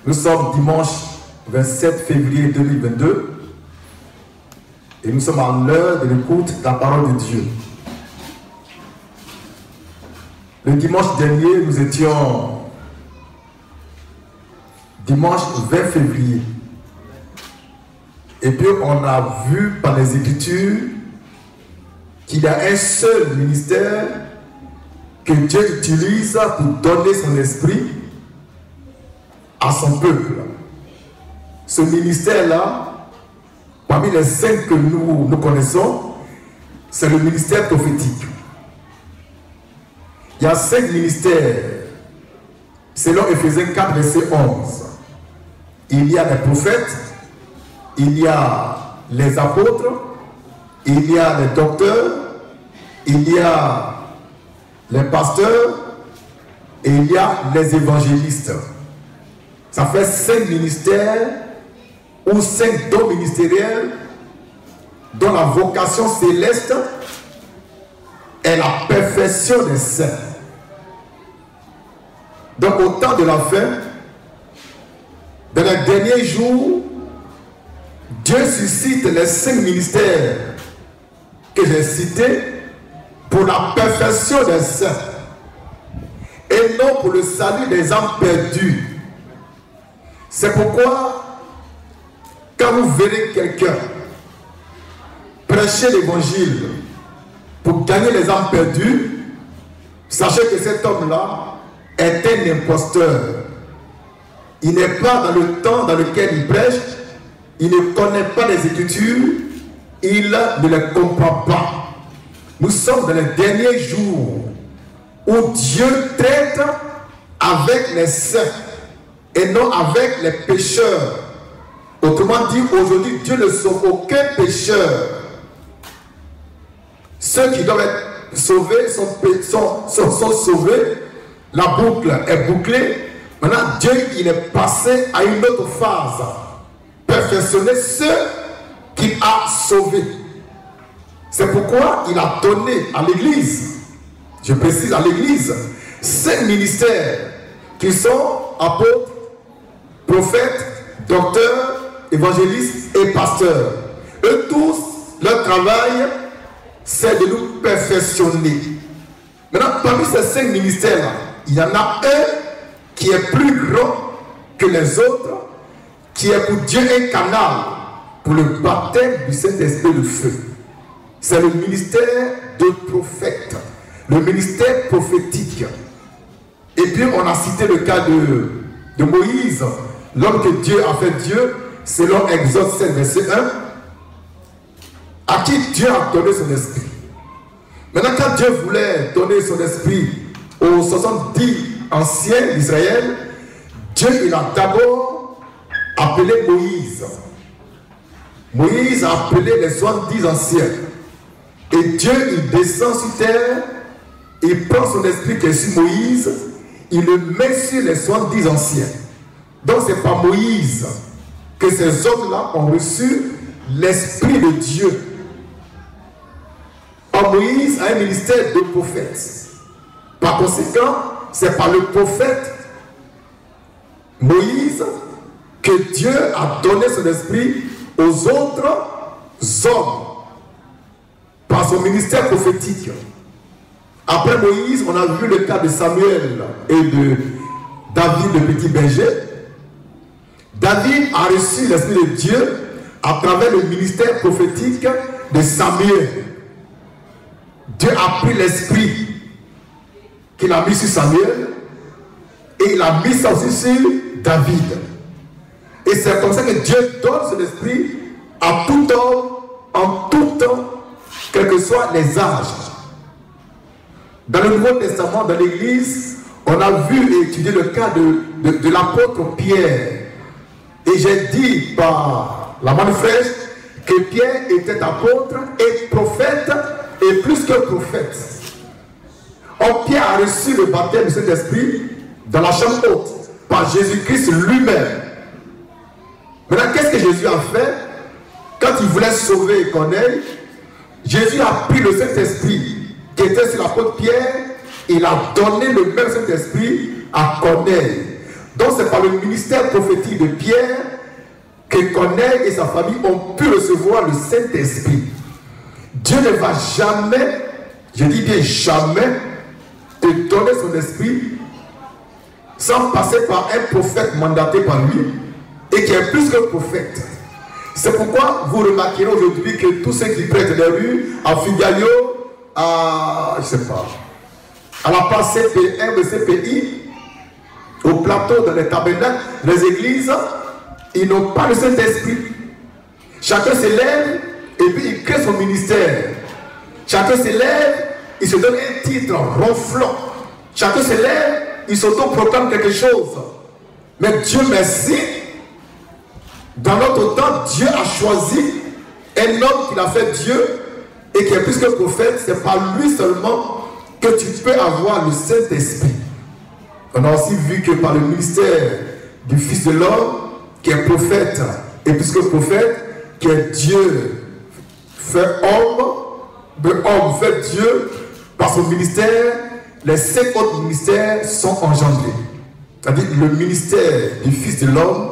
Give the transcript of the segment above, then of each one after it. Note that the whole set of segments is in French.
Nous sommes dimanche 27 février 2022 et nous sommes à l'heure de l'écoute de la parole de Dieu. Le dimanche dernier, nous étions dimanche 20 février. Et puis on a vu par les Écritures qu'il y a un seul ministère que Dieu utilise pour donner son esprit à son peuple. Ce ministère-là, parmi les 5 que nous connaissons, c'est le ministère prophétique. Il y a 5 ministères, selon Éphésiens 4, verset 11. Il y a les prophètes, il y a les apôtres, il y a les docteurs, il y a les pasteurs et il y a les évangélistes. Ça fait 5 ministères ou 5 dons ministériels dont la vocation céleste est la perfection des saints. Donc au temps de la fin, dans les derniers jours, Dieu suscite les 5 ministères que j'ai cités pour la perfection des saints et non pour le salut des âmes perdues. C'est pourquoi, quand vous verrez quelqu'un prêcher l'évangile pour gagner les âmes perdues, sachez que cet homme-là est un imposteur. Il n'est pas dans le temps dans lequel il prêche, il ne connaît pas les Écritures, il ne les comprend pas. Nous sommes dans les derniers jours où Dieu traite avec les saints et non avec les pécheurs. Autrement dit, aujourd'hui, Dieu ne sauve aucun pécheur. Ceux qui doivent être sauvés sont sauvés. La boucle est bouclée. Maintenant, Dieu, il est passé à une autre phase. Perfectionner ceux qu'il a sauvés. C'est pourquoi il a donné à l'Église, je précise à l'Église, 5 ministères qui sont apôtres, prophètes, docteurs, évangélistes et pasteurs. Eux tous, leur travail, c'est de nous perfectionner. Maintenant, parmi ces 5 ministères-là, il y en a un qui est plus grand que les autres, qui est pour Dieu un canal pour le baptême du Saint-Esprit de feu. C'est le ministère de prophète, le ministère prophétique. Et puis on a cité le cas de Moïse, l'homme que Dieu a fait Dieu, selon Exode 7, verset 1, à qui Dieu a donné son esprit. Maintenant, quand Dieu voulait donner son esprit aux 70 anciens d'Israël, Dieu il a d'abord appelé Moïse. Moïse a appelé les 70 anciens. Et Dieu, il descend sur terre, il prend son esprit qui est sur Moïse, il le met sur les 70 anciens. Donc c'est par Moïse que ces hommes-là ont reçu l'esprit de Dieu. Or, Moïse a un ministère de prophète. Par conséquent, c'est par le prophète Moïse que Dieu a donné son esprit aux autres hommes par son ministère prophétique. Après Moïse, on a vu le cas de Samuel et de David le petit berger. David a reçu l'esprit de Dieu à travers le ministère prophétique de Samuel. Dieu a pris l'esprit qu'il a mis sur Samuel et il a mis ça aussi sur David. Et c'est comme ça que Dieu donne son esprit à tout homme, en tout temps, quels que soient les âges. Dans le Nouveau Testament, dans l'Église, on a vu et étudié le cas de l'apôtre Pierre. Et j'ai dit par la manne fraîche que Pierre était apôtre et prophète, et plus que prophète. Or, Pierre a reçu le baptême de cet esprit dans la chambre haute, par Jésus-Christ lui-même. Maintenant, qu'est-ce que Jésus a fait? Quand il voulait sauver Corneille, Jésus a pris le Saint-Esprit qui était sur l'apôtre Pierre, il a donné le même Saint-Esprit à Corneille. Donc c'est par le ministère prophétique de Pierre que Corneille et sa famille ont pu recevoir le Saint-Esprit. Dieu ne va jamais, je dis bien jamais, te donner son esprit sans passer par un prophète mandaté par lui et qui est plus que prophète. C'est pourquoi vous remarquerez aujourd'hui que tous ceux qui prêtent les rues, à Figalio, à, je sais pas, à la place CP1 de CPI, au plateau, dans les tabernacles, les églises, ils n'ont pas le Saint-Esprit. Chacun se lève et puis il crée son ministère. Chacun se lève, il se donne un titre ronflant. Chacun se lève, il s'auto-proclame quelque chose. Mais Dieu merci, dans notre temps, Dieu a choisi un homme qu'il a fait Dieu et qui est plus que prophète. C'est par lui seulement que tu peux avoir le Saint-Esprit. On a aussi vu que par le ministère du Fils de l'homme, qui est prophète et plus que prophète, qui est Dieu fait homme, de homme fait Dieu, par son ministère, les 5 autres ministères sont engendrés. C'est-à-dire le ministère du Fils de l'homme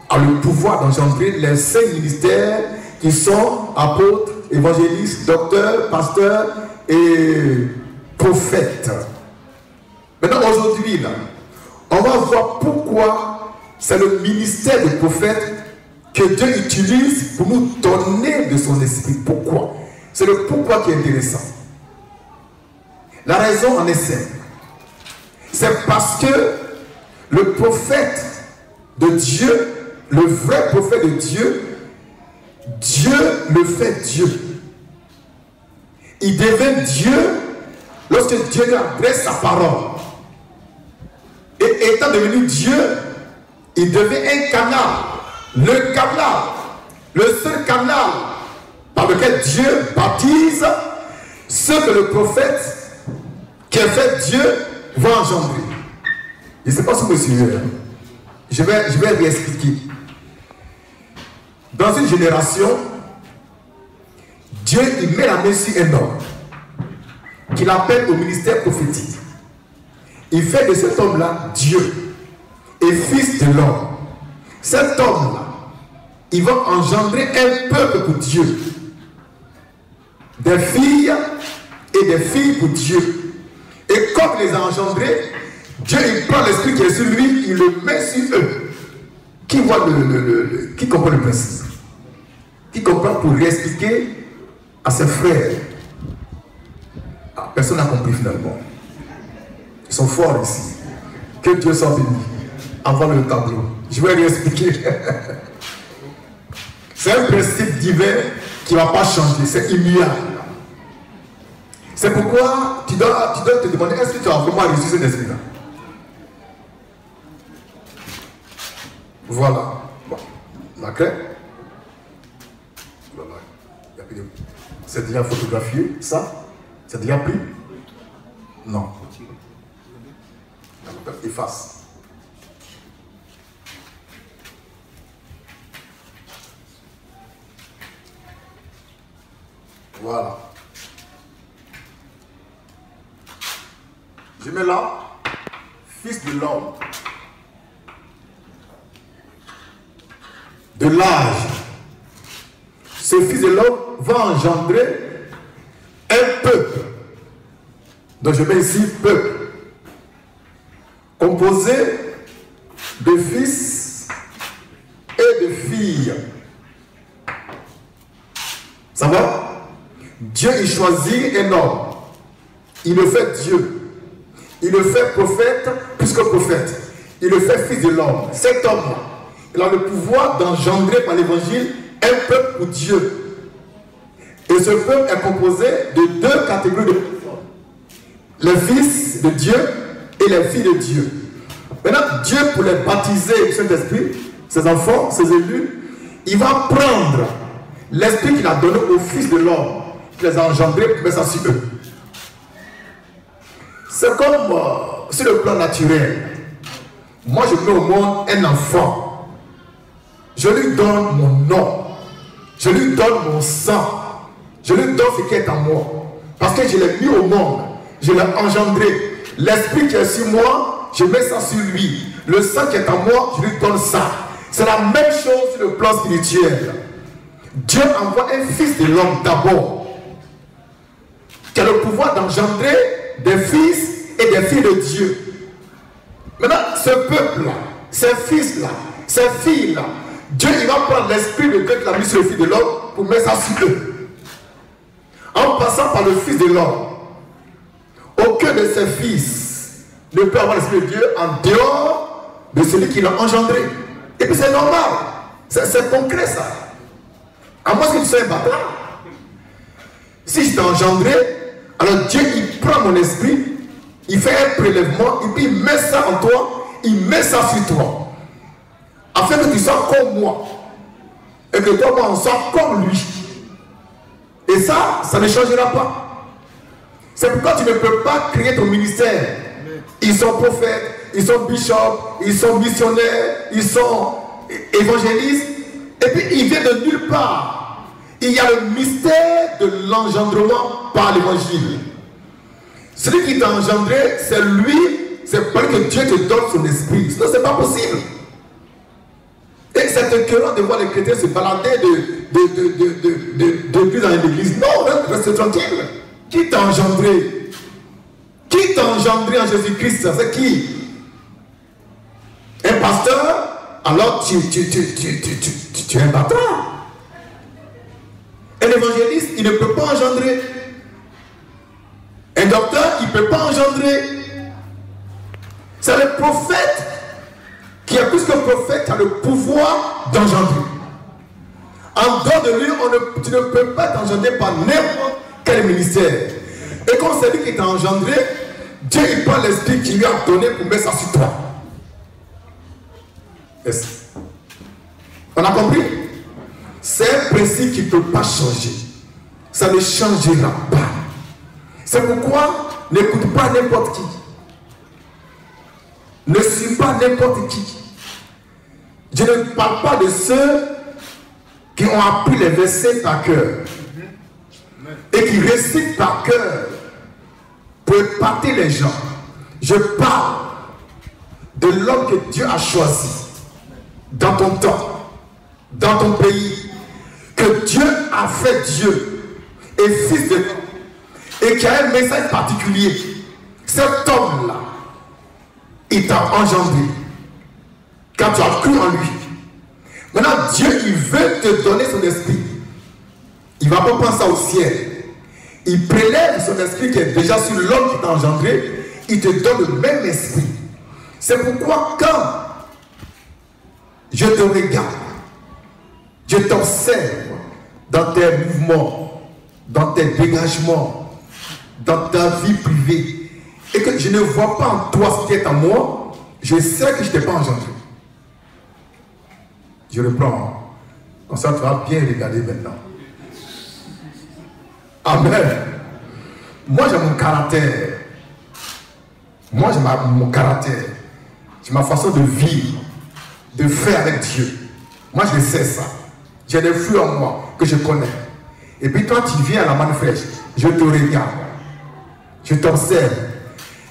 a le pouvoir d'engendrer les 5 ministères qui sont apôtres, évangélistes, docteurs, pasteurs et prophètes. Maintenant, aujourd'hui, là, on va voir pourquoi c'est le ministère de prophète que Dieu utilise pour nous donner de son esprit. Pourquoi? C'est le pourquoi qui est intéressant. La raison en est simple. C'est parce que le prophète de Dieu, le vrai prophète de Dieu, Dieu le fait Dieu. Il devient Dieu lorsque Dieu lui adresse sa parole. Et étant devenu Dieu, il devient un canal. Le canal, le seul canal par lequel Dieu baptise ce que le prophète qui est fait Dieu va engendrer. Je ne sais pas si vous me suivez. Je vais lui expliquer. Dans une génération, Dieu il met la main sur un homme qu'il appelle au ministère prophétique. Il fait de cet homme-là Dieu et fils de l'homme. Cet homme-là, il va engendrer un peuple pour Dieu. Des filles et des filles pour Dieu. Et comme il les a engendrés, Dieu il prend l'esprit qui est sur lui, il le met sur eux. Qui voit qui comprend le principe? Qui comprend pour réexpliquer à ses frères? Personne n'a compris finalement. Ils sont forts ici. Que Dieu soit béni. Avant le tableau. Je vais réexpliquer. C'est un principe divin qui ne va pas changer. C'est immuable. C'est pourquoi tu dois te demander, est-ce que tu as vraiment reçu cet esprit-là? Voilà. Bon. La clé. Voilà. C'est déjà photographié, ça? C'est déjà pris? Non. Efface. Voilà. Je mets là, fils de l'homme. De l'âge. Ce fils de l'homme va engendrer un peuple. Donc je mets ici peuple. Composé de fils et de filles. Ça va? Dieu il choisit un homme. Il le fait Dieu. Il le fait prophète plus que prophète. Il le fait fils de l'homme. Cet homme, il a le pouvoir d'engendrer par l'évangile un peuple pour Dieu. Et ce peuple est composé de 2 catégories de personnes. Les fils de Dieu et les filles de Dieu. Maintenant, Dieu, pour les baptiser au Saint-Esprit, ses enfants, ses élus, il va prendre l'esprit qu'il a donné aux fils de l'homme, qu'il les a engendrés pour mettre ça sur eux. C'est comme sur le plan naturel. Moi, je mets au monde un enfant. Je lui donne mon nom. Je lui donne mon sang. Je lui donne ce qui est en moi. Parce que je l'ai mis au monde. Je l'ai engendré. L'esprit qui est sur moi, je mets ça sur lui. le sang qui est en moi, je lui donne ça. C'est la même chose sur le plan spirituel. Dieu envoie un fils de l'homme d'abord, qui a le pouvoir d'engendrer des fils et des filles de Dieu. Maintenant, ce peuple-là, ces fils-là, ces filles-là, Dieu il va prendre l'esprit de Dieu qu'il a mis sur le fils de l'homme pour mettre ça sur eux. En passant par le fils de l'homme, aucun de ses fils ne peut avoir l'esprit de Dieu en dehors de celui qui l'a engendré. Et puis c'est normal, c'est concret ça. À moins que tu sois un bâtard. Si je t'ai engendré, alors Dieu il prend mon esprit, il fait un prélèvement et puis il met ça en toi, il met ça sur toi. Afin que tu sois comme moi. Et que toi, moi, on soit comme lui. Et ça ne changera pas. C'est pourquoi tu ne peux pas créer ton ministère. Ils sont prophètes, ils sont bishops, ils sont missionnaires, ils sont évangélistes. Et puis ils viennent de nulle part. Il y a le mystère de l'engendrement par l'évangile. Celui qui t'a engendré, c'est lui, c'est parce que Dieu te donne son esprit. Sinon, ce n'est pas possible. Et c'est écœurant de voir les chrétiens se balader d'église dans l'église. Non, reste tranquille. Qui t'a engendré? Qui t'a engendré en Jésus-Christ? C'est qui? Un pasteur? Alors tu es un bâtard. Un évangéliste, il ne peut pas engendrer. Un docteur, il ne peut pas engendrer. C'est le prophète qui est plus que prophète, qui a le pouvoir d'engendrer. En dehors de lui, tu ne peux pas t'engendrer par n'importe quel ministère. Et comme c'est lui qui t'a engendré, Dieu il prend l'esprit qu'il lui a donné pour mettre ça sur toi. Yes. On a compris? C'est un principe qui ne peut pas changer. Ça ne changera pas. C'est pourquoi n'écoute pas n'importe qui. Ne suis pas n'importe qui. Je ne parle pas de ceux qui ont appris les versets par cœur et qui récitent par cœur pour épater les gens. Je parle de l'homme que Dieu a choisi dans ton temps, dans ton pays, que Dieu a fait Dieu et fils de l'homme et qui a un message particulier. Cet homme-là, il t'a engendré quand tu as cru en lui. Maintenant, Dieu, il veut te donner son esprit. Il ne va pas prendre ça au ciel. Il prélève son esprit qui est déjà sur l'homme qui t'a engendré. Il te donne le même esprit. C'est pourquoi quand je te regarde, je t'observe dans tes mouvements, dans tes dégagements, dans ta vie privée, et que je ne vois pas en toi ce qui est en moi, je sais que je ne t'ai pas engendré. Je reprends. Comme ça, tu vas bien regarder maintenant. Amen. Moi, j'ai mon caractère. Moi, j'ai mon caractère. J'ai ma façon de vivre, de faire avec Dieu. Moi, je sais ça. J'ai des fruits en moi que je connais. Et puis toi, tu viens à la manne fraîche. Je te regarde. Je t'observe.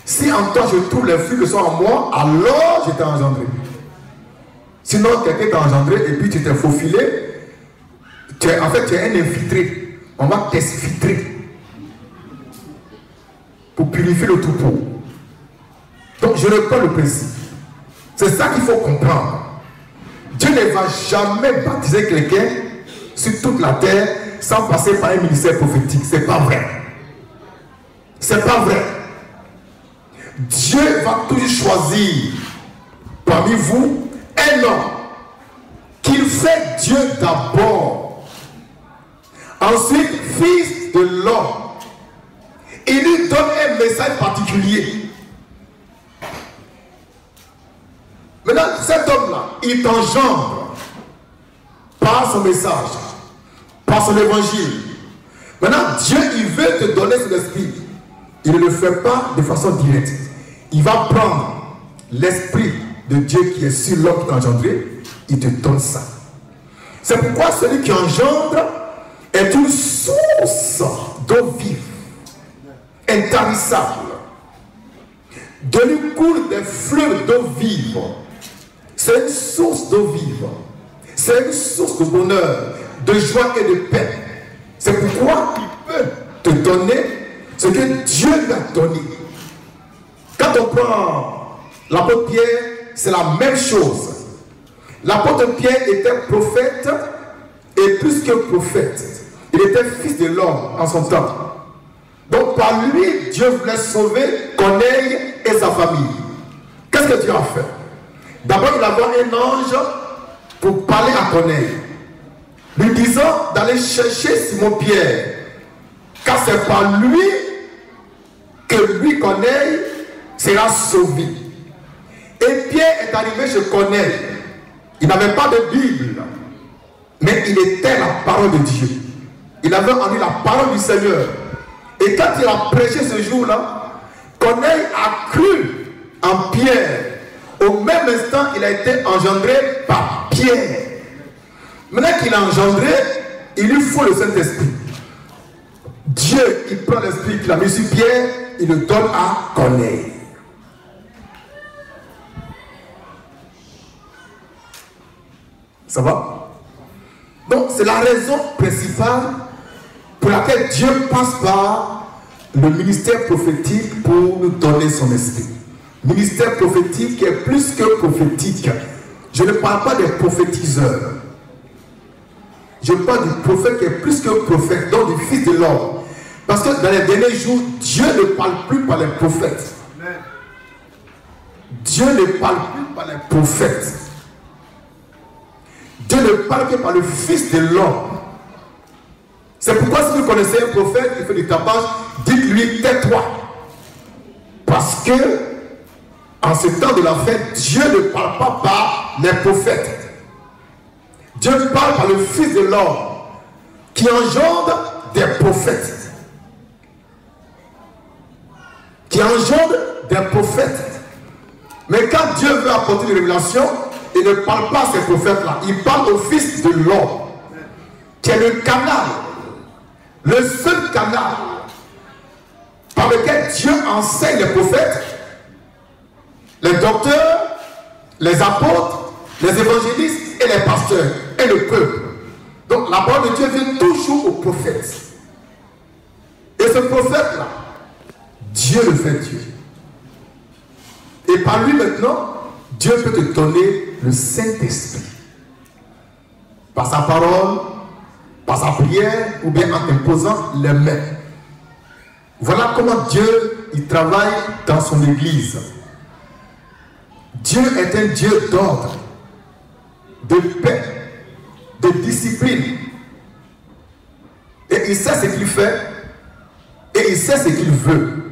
Si en toi, je trouve les fruits qui sont en moi, alors je t'ai engendré. Sinon, quelqu'un t'a engendré et puis tu t'es faufilé. En fait, tu es un infiltré. On va t'exfiltrer pour purifier le troupeau. Donc, je reprends le principe. C'est ça qu'il faut comprendre. Dieu ne va jamais baptiser quelqu'un sur toute la terre sans passer par un ministère prophétique. C'est pas vrai. C'est pas vrai. Dieu va toujours choisir parmi vous un homme qu'il fait Dieu d'abord. Ensuite, fils de l'homme. Il lui donne un message particulier. Maintenant, cet homme-là, il t'engendre par son message, par son évangile. Maintenant, Dieu, il veut te donner son esprit. Il ne le fait pas de façon directe. Il va prendre l'esprit de Dieu qui est sur l'homme qui t'a engendré, il te donne ça. C'est pourquoi celui qui engendre est une source d'eau vive, intarissable. De lui coulent des fleuves d'eau vive. C'est une source d'eau vive. C'est une source de bonheur, de joie et de paix. C'est pourquoi il peut te donner ce que Dieu lui a donné. Quand on prend l'apôtre Pierre, c'est la même chose. L'apôtre Pierre était prophète et plus que prophète. Il était fils de l'homme en son temps. Donc par lui, Dieu voulait sauver Corneille et sa famille. Qu'est-ce que Dieu a fait? D'abord, il a envoyé un ange pour parler à Corneille, lui disant d'aller chercher Simon-Pierre, car c'est par lui que lui, Corneille, sera sauvé. Et Pierre est arrivé chez Corneille. Il n'avait pas de Bible, mais il était la parole de Dieu. Il avait en lui la parole du Seigneur. Et quand il a prêché ce jour-là, Corneille a cru en Pierre. Au même instant, il a été engendré par Pierre. Maintenant qu'il a engendré, il lui faut le Saint-Esprit. Dieu, il prend l'esprit qu'il a mis sur Pierre, il le donne à Corneille. Ça va? Donc, c'est la raison principale pour laquelle Dieu passe par le ministère prophétique pour nous donner son esprit. Ministère prophétique qui est plus que prophétique. Je ne parle pas des prophétiseurs. Je parle du prophète qui est plus que prophète, donc du Fils de l'homme. Parce que dans les derniers jours, Dieu ne parle plus par les prophètes. Dieu ne parle plus par les prophètes. Dieu ne parle que par le Fils de l'homme. C'est pourquoi si vous connaissez un prophète qui fait du tapage, dites-lui tais-toi. Parce que en ce temps de la fête, Dieu ne parle pas par les prophètes. Dieu parle par le Fils de l'homme qui engendre des prophètes. Qui engendre des prophètes. Mais quand Dieu veut apporter une révélation, il ne parle pas à ces prophètes-là. Il parle au Fils de l'homme qui est le canal. Le seul canal par lequel Dieu enseigne les prophètes, les docteurs, les apôtres, les évangélistes et les pasteurs et le peuple. Donc la parole de Dieu vient toujours aux prophètes. Et ce prophète-là, Dieu le fait Dieu. Et par lui maintenant, Dieu peut te donner le Saint-Esprit. Par sa parole, par sa prière ou bien en imposant les mains. Voilà comment Dieu il travaille dans son église. Dieu est un Dieu d'ordre, de paix, de discipline. Et il sait ce qu'il fait et il sait ce qu'il veut.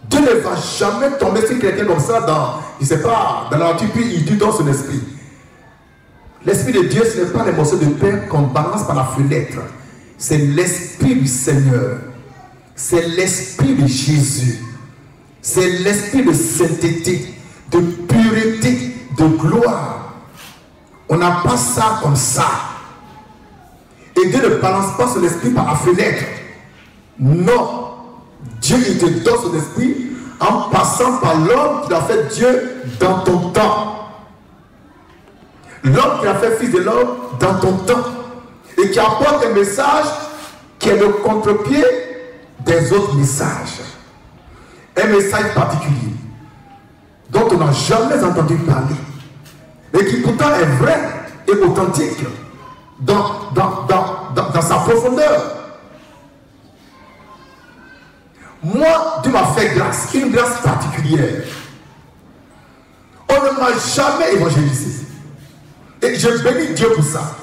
Dieu ne va jamais tomber sur quelqu'un comme ça dans, je ne sais pas, dans la nature, puis il dit dans son esprit. L'esprit de Dieu, ce n'est pas les morceaux de pain qu'on balance par la fenêtre. C'est l'esprit du Seigneur. C'est l'esprit de Jésus. C'est l'esprit de sainteté, de pureté, de gloire. On n'a pas ça comme ça. Et Dieu ne balance pas son esprit par la fenêtre. Non. Dieu, il te donne son esprit en passant par l'homme qui a fait Dieu dans ton temps. L'homme qui a fait Fils de l'homme dans ton temps. Et qui apporte un message qui est le contre-pied des autres messages. Un message particulier dont on n'a jamais entendu parler. Mais qui pourtant est vrai et authentique dans sa profondeur. Moi, Dieu m'a fait grâce, une grâce particulière. On ne m'a jamais évangélisé. Et je bénis Dieu pour ça.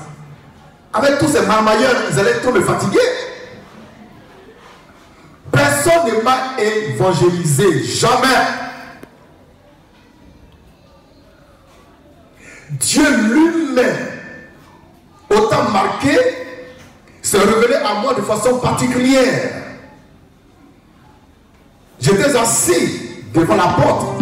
Avec tous ces marmailleurs, ils allaient trop me fatiguer. Personne ne m'a évangélisé, jamais. Dieu lui-même, autant marqué, s'est révélé à moi de façon particulière. J'étais assis devant la porte.